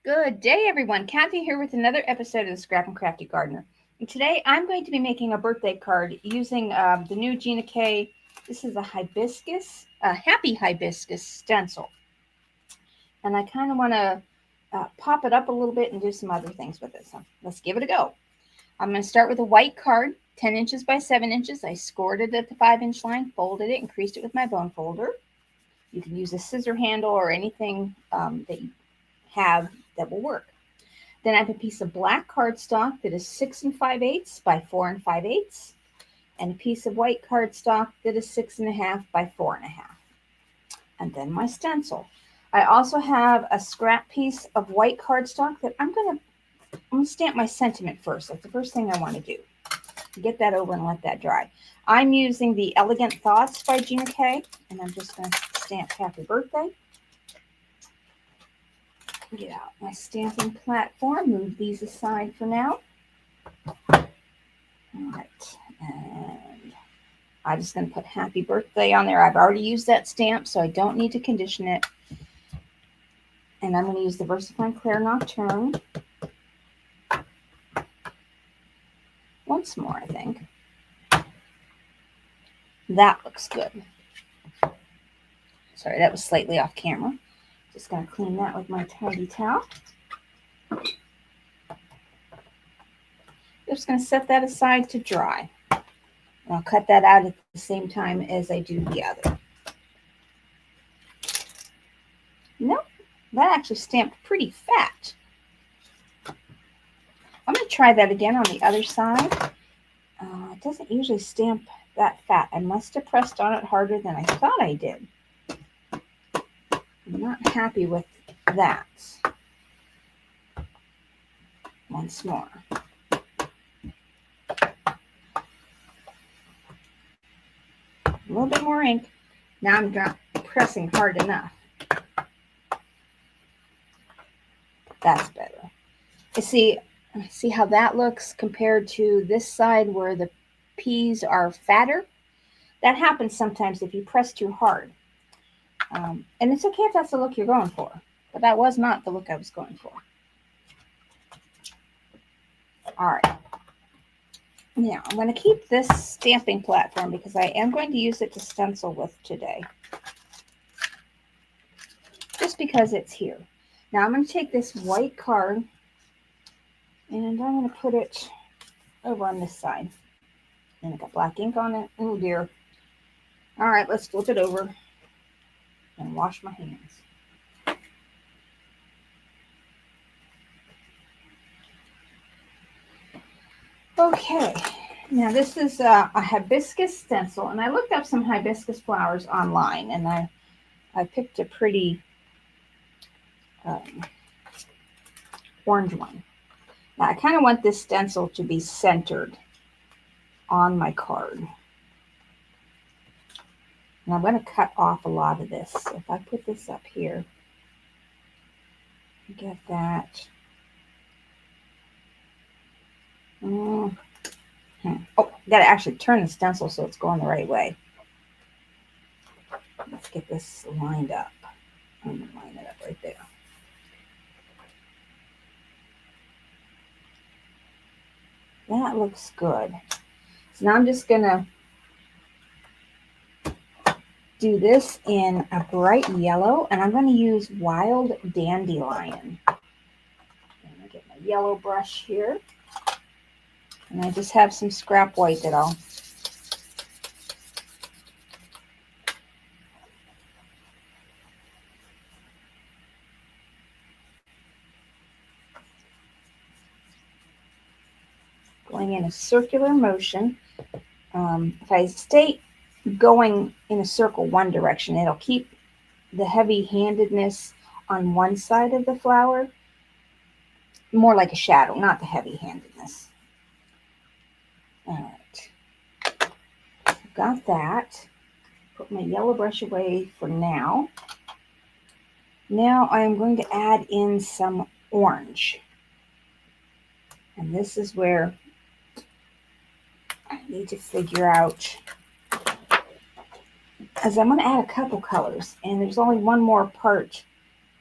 Good day, everyone. Kathy here with another episode of the Scrap and Crafty Gardener. And today I'm going to be making a birthday card using the new GinaK. This is a hibiscus, a happy hibiscus stencil. And I kind of want to pop it up a little bit and do some other things with it. So let's give it a go. I'm going to start with a white card, 10 inches by 7 inches. I scored it at the 5-inch line, folded it, and creased it with my bone folder. You can use a scissor handle or anything that you have that will work. Then I have a piece of black cardstock that is 6 5/8 by 4 5/8, and a piece of white cardstock that is 6 1/2 by 4 1/2. And then my stencil. I also have a scrap piece of white cardstock that I'm gonna stamp my sentiment first. That's the first thing I want to do. Get that over and let that dry. I'm using the Elegant Thoughts by GinaK, and I'm just going to stamp Happy Birthday. Get out my stamping platform, move these aside for now. All right, and I'm just going to put Happy Birthday on there. I've already used that stamp, so I don't need to condition it. And I'm going to use the VersaFine Clair Nocturne. Once more, I think. That looks good. Sorry, that was slightly off camera. Just going to clean that with my tidy towel. Just going to set that aside to dry. And I'll cut that out at the same time as I do the other. Nope, that actually stamped pretty fat. I'm going to try that again on the other side. It doesn't usually stamp that fat. I must have pressed on it harder than I thought I did. I'm not happy with that. Once more. A little bit more ink. Now I'm not pressing hard enough. That's better. See how that looks compared to this side where the peas are fatter? That happens sometimes if you press too hard. And it's okay if that's the look you're going for, but that was not the look I was going for. All right. Now, I'm going to keep this stamping platform because I am going to use it to stencil with today. Just because it's here. Now, I'm going to take this white card and I'm going to put it over on this side. And I got black ink on it. Oh, dear. All right, let's flip it over and wash my hands. Okay, now this is a hibiscus stencil, and I looked up some hibiscus flowers online, and I picked a pretty orange one. Now I kind of want this stencil to be centered on my card. And I'm going to cut off a lot of this. So if I put this up here, get that. Oh, got to actually turn the stencil so it's going the right way. Let's get this lined up. I'm going to line it up right there. That looks good. So now I'm just going to do this in a bright yellow, and I'm going to use Wild Dandelion. I'm going to get my yellow brush here, and I just have some scrap white that I'll going in a circular motion. If I stay going in a circle one direction, it'll keep the heavy-handedness on one side of the flower, more like a shadow, not the heavy-handedness. All right, got that. Put my yellow brush away for now. Now I'm going to add in some orange, and this is where I need to figure out, as I'm going to add a couple colors, and there's only one more part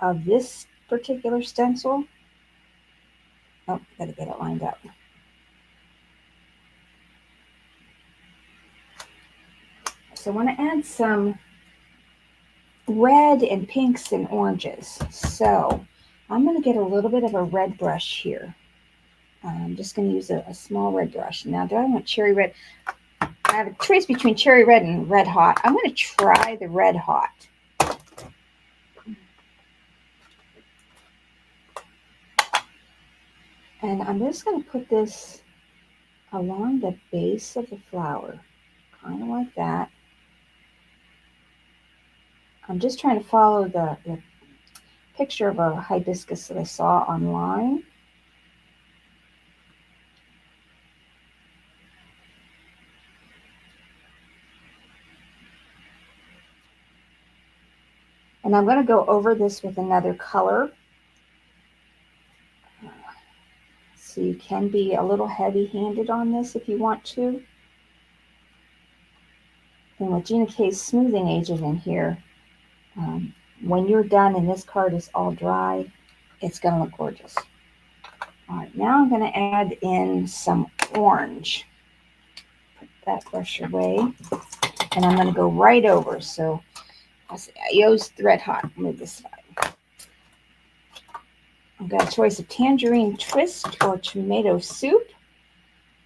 of this particular stencil. Oh, gotta get it lined up. So I want to add some red and pinks and oranges. So I'm going to get a little bit of a red brush here. I'm just going to use a small red brush. Now, do I want cherry red? I have a choice between cherry red and red hot. I'm going to try the red hot. And I'm just going to put this along the base of the flower, kind of like that. I'm just trying to follow the picture of a hibiscus that I saw online. And I'm going to go over this with another color. So you can be a little heavy-handed on this if you want to. And with GinaK's smoothing agent in here, when you're done and this card is all dry, it's going to look gorgeous. All right, now I'm going to add in some orange. Put that brush away. And I'm going to go right over. So I used Red Hot. Move this side. I've got a choice of tangerine twist or tomato soup.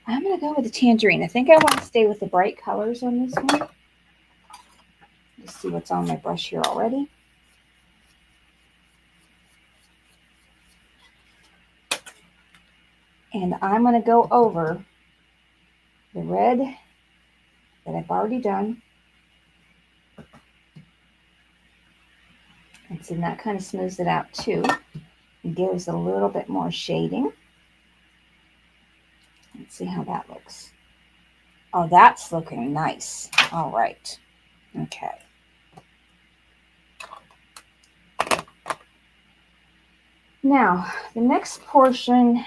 I'm going to go with the tangerine. I think I want to stay with the bright colors on this one. Let's see what's on my brush here already. And I'm going to go over the red that I've already done. And so that kind of smooths it out too. It gives a little bit more shading. Let's see how that looks. Oh, that's looking nice. All right. Okay. Now, the next portion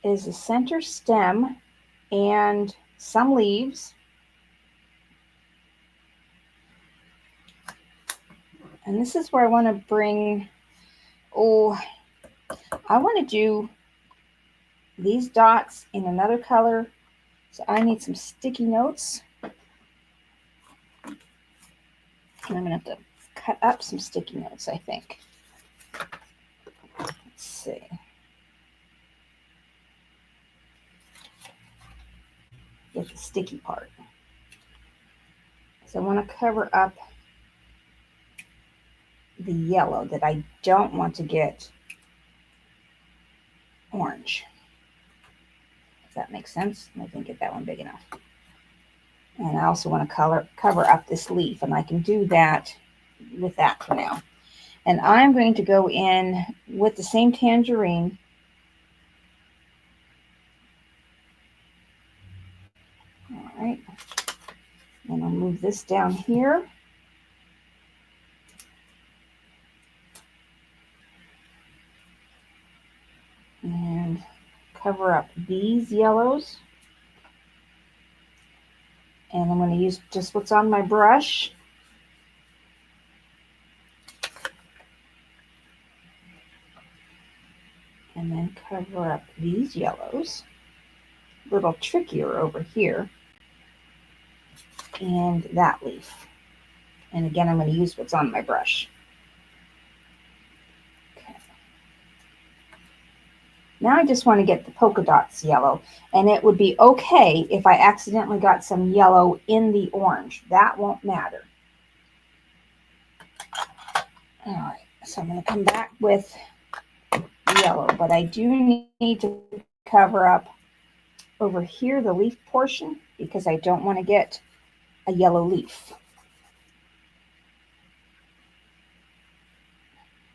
is the center stem and some leaves. And this is where I want to bring, I want to do these dots in another color. So I need some sticky notes. And I'm going to have to cut up some sticky notes, I think. Let's see. Get the sticky part. So I want to cover up the yellow that I don't want to get orange. Does that make sense? I didn't get that one big enough. And I also want to cover up this leaf, and I can do that with that for now. And I'm going to go in with the same tangerine. All right. And I'll move this down here. And cover up these yellows. And I'm going to use just what's on my brush. And then cover up these yellows. A little trickier over here. And that leaf. And again, I'm going to use what's on my brush. Okay. Now I just want to get the polka dots yellow. And it would be okay if I accidentally got some yellow in the orange. That won't matter. All right, so I'm going to come back with yellow, but I do need to cover up over here the leaf portion because I don't want to get a yellow leaf.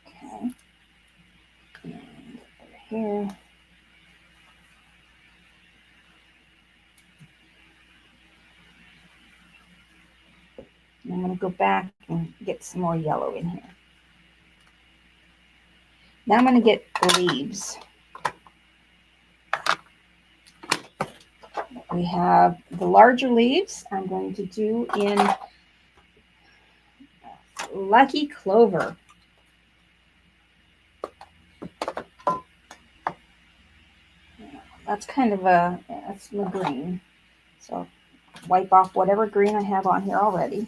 Okay, and over here. And I'm going to go back and get some more yellow in here. Now I'm going to get leaves. We have the larger leaves I'm going to do in Lucky Clover. that's kind of a, that's the green. So wipe off whatever green I have on here already.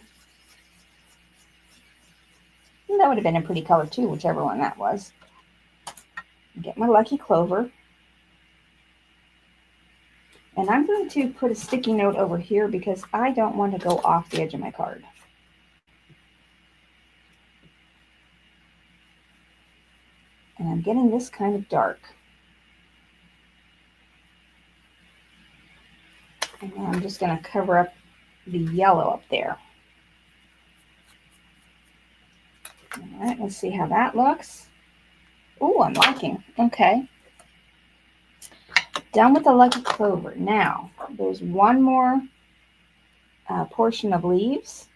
And that would have been a pretty color too, whichever one that was. Get my lucky clover. And I'm going to put a sticky note over here because I don't want to go off the edge of my card. And I'm getting this kind of dark. And now I'm just going to cover up the yellow up there. All right, let's see how that looks. Oh, I'm liking. Okay. Done with the lucky clover. Now, there's one more portion of leaves.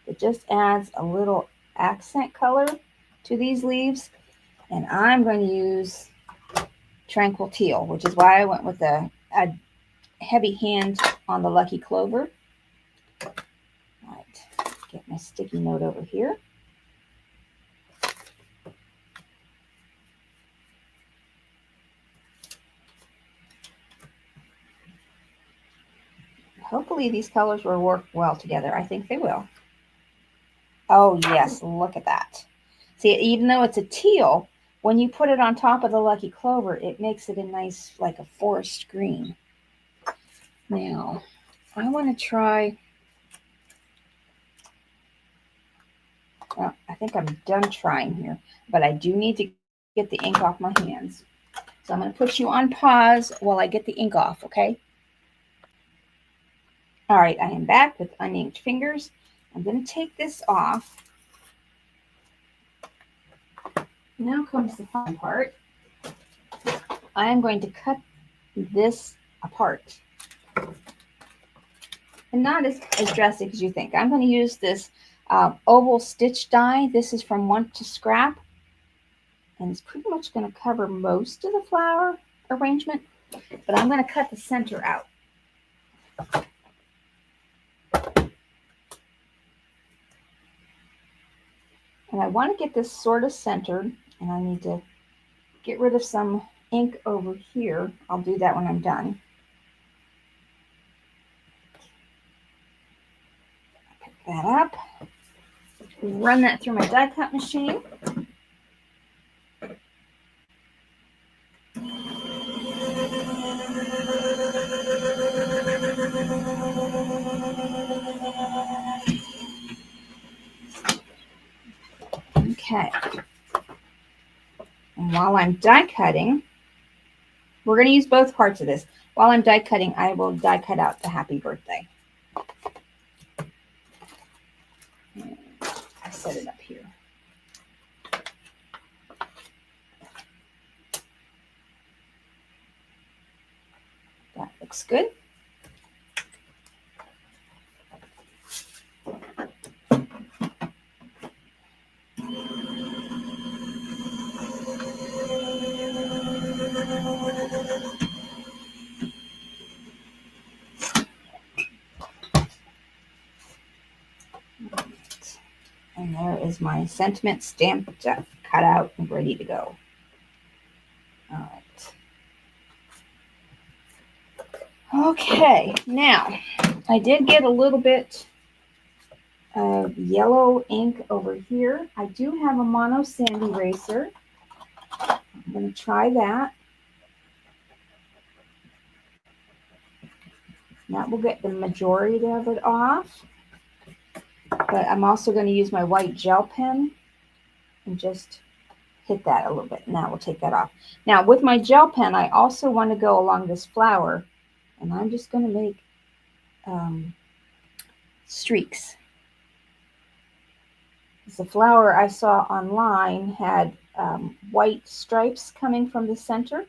It just adds a little accent color to these leaves. And I'm going to use Tranquil Teal, which is why I went with a heavy hand on the lucky clover. All right, get my sticky note over here. Hopefully these colors will work well together. I think they will. Oh yes, look at that. See, even though it's a teal, when you put it on top of the lucky clover, it makes it a nice, like a forest green. Now, I want to try, well, I think I'm done trying here, but I do need to get the ink off my hands. So I'm going to put you on pause while I get the ink off, okay? All right, I am back with uninked fingers. I'm going to take this off. Now comes the fun part. I am going to cut this apart. And not as drastic as you think. I'm going to use this oval stitch die. This is from Want to Scrap. And it's pretty much going to cover most of the flower arrangement. But I'm going to cut the center out. And I want to get this sort of centered, and I need to get rid of some ink over here. I'll do that when I'm done. Pick that up. Run that through my die cut machine. Okay. And while I'm die cutting, we're going to use both parts of this. While I'm die cutting, I will die cut out the happy birthday. And I set it up here. That looks good. And there is my sentiment stamped, cut out, and ready to go. All right. Okay, now I did get a little bit of yellow ink over here. I do have a mono sand eraser. I'm going to try that. That will get the majority of it off. But I'm also going to use my white gel pen and just hit that a little bit. And that will take that off. Now with my gel pen, I also want to go along this flower. And I'm just going to make streaks. The flower I saw online had white stripes coming from the center.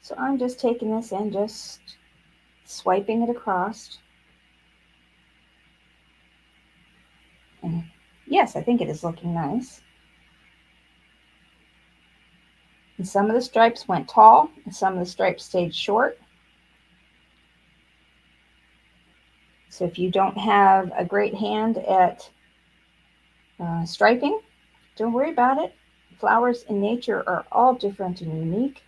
So I'm just taking this and just swiping it across. And yes, I think it is looking nice. And some of the stripes went tall, and some of the stripes stayed short. So if you don't have a great hand at striping, don't worry about it. Flowers in nature are all different and unique.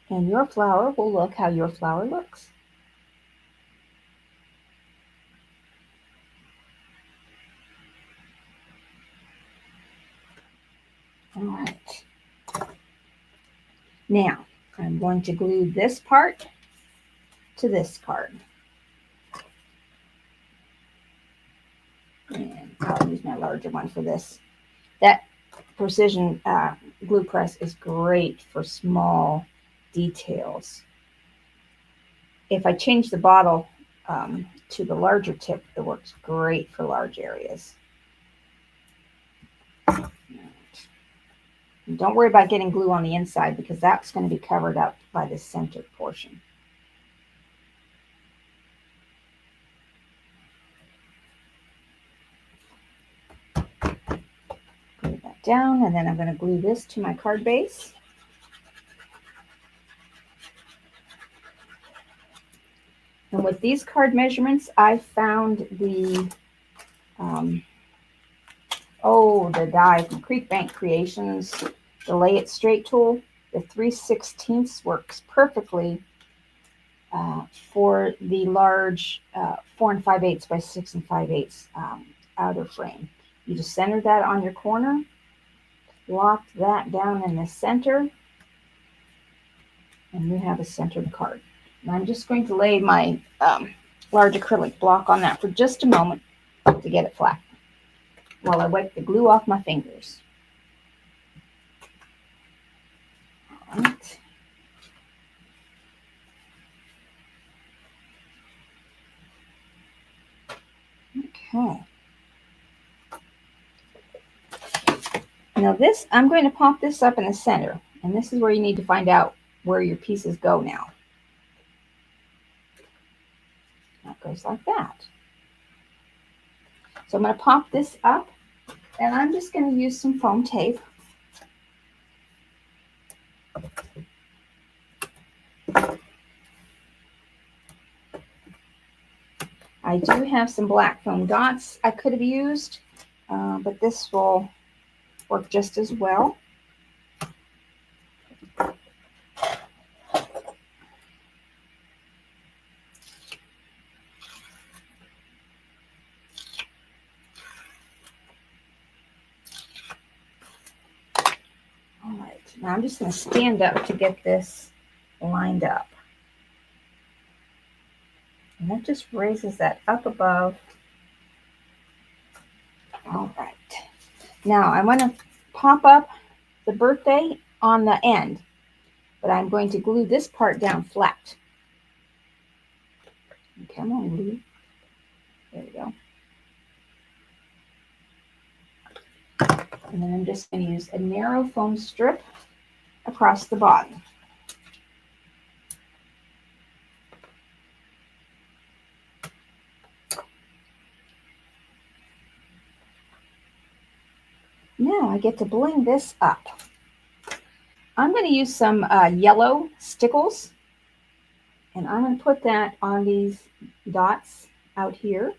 And your flower will look how your flower looks. All right. Now, I'm going to glue this part to this card. And I'll use my larger one for this. That precision glue press is great for small details. If I change the bottle to the larger tip, it works great for large areas. And don't worry about getting glue on the inside because that's going to be covered up by the center portion. Glue that down, and then I'm going to glue this to my card base. And with these card measurements, I found the the die from Creek Bank Creations, the Lay It Straight tool. The 3/16 works perfectly for the large 4 5/8 by 6 5/8 outer frame. You just center that on your corner, lock that down in the center, and you have a centered card. And I'm just going to lay my large acrylic block on that for just a moment to get it flat while I wipe the glue off my fingers. All right. Okay. Now this, I'm going to pop this up in the center, and this is where you need to find out where your pieces go now. That goes like that. So I'm going to pop this up, and I'm just going to use some foam tape. I do have some black foam dots I could have used, but this will work just as well. All right, now I'm just going to stand up to get this lined up. And that just raises that up above. All right. Now I want to pop up the birthday on the end, but I'm going to glue this part down flat. Come on, glue. There we go. And then I'm just going to use a narrow foam strip across the bottom. Now I get to bling this up. I'm going to use some yellow stickles, and I'm going to put that on these dots out here.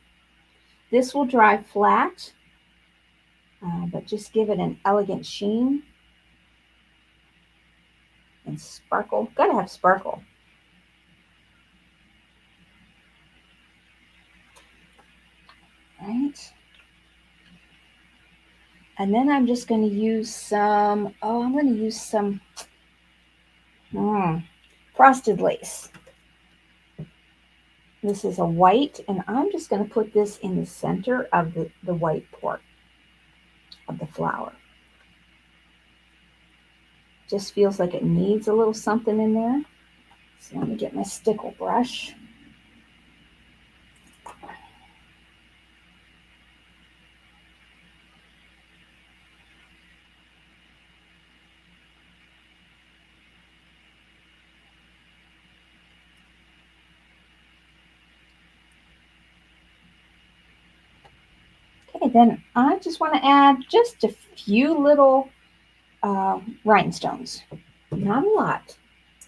This will dry flat, but just give it an elegant sheen and sparkle. Got to have sparkle. Right. And then I'm just going to use some, I'm going to use some frosted lace. This is a white, and I'm just going to put this in the center of the white part of the flower. Just feels like it needs a little something in there. So let me get my stickle brush. Okay, then I just want to add just a few little rhinestones. Not a lot,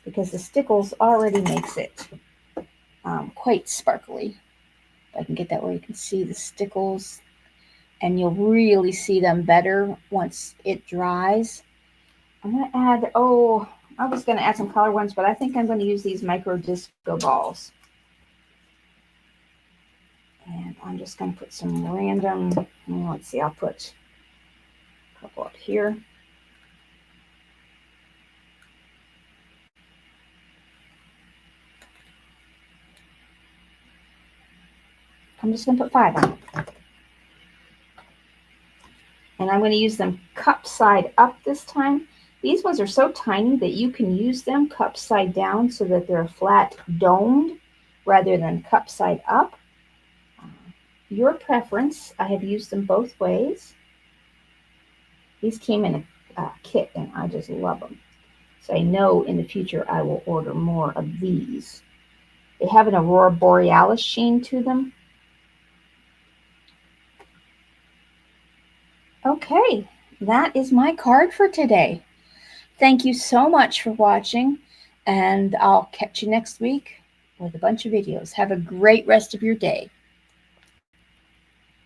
because the stickles already makes it quite sparkly. If I can get that where you can see the stickles, and you'll really see them better once it dries. I'm going to add, I was going to add some color ones, but I think I'm going to use these micro disco balls. And I'm just going to put some random, let's see, I'll put a couple up here. I'm just going to put 5 on. And I'm going to use them cup side up this time. These ones are so tiny that you can use them cup side down so that they're flat domed rather than cup side up. Your preference. I have used them both ways. These came in a kit and I just love them. So I know in the future I will order more of these. They have an Aurora Borealis sheen to them. Okay, that is my card for today. Thank you so much for watching, and I'll catch you next week with a bunch of videos. Have a great rest of your day.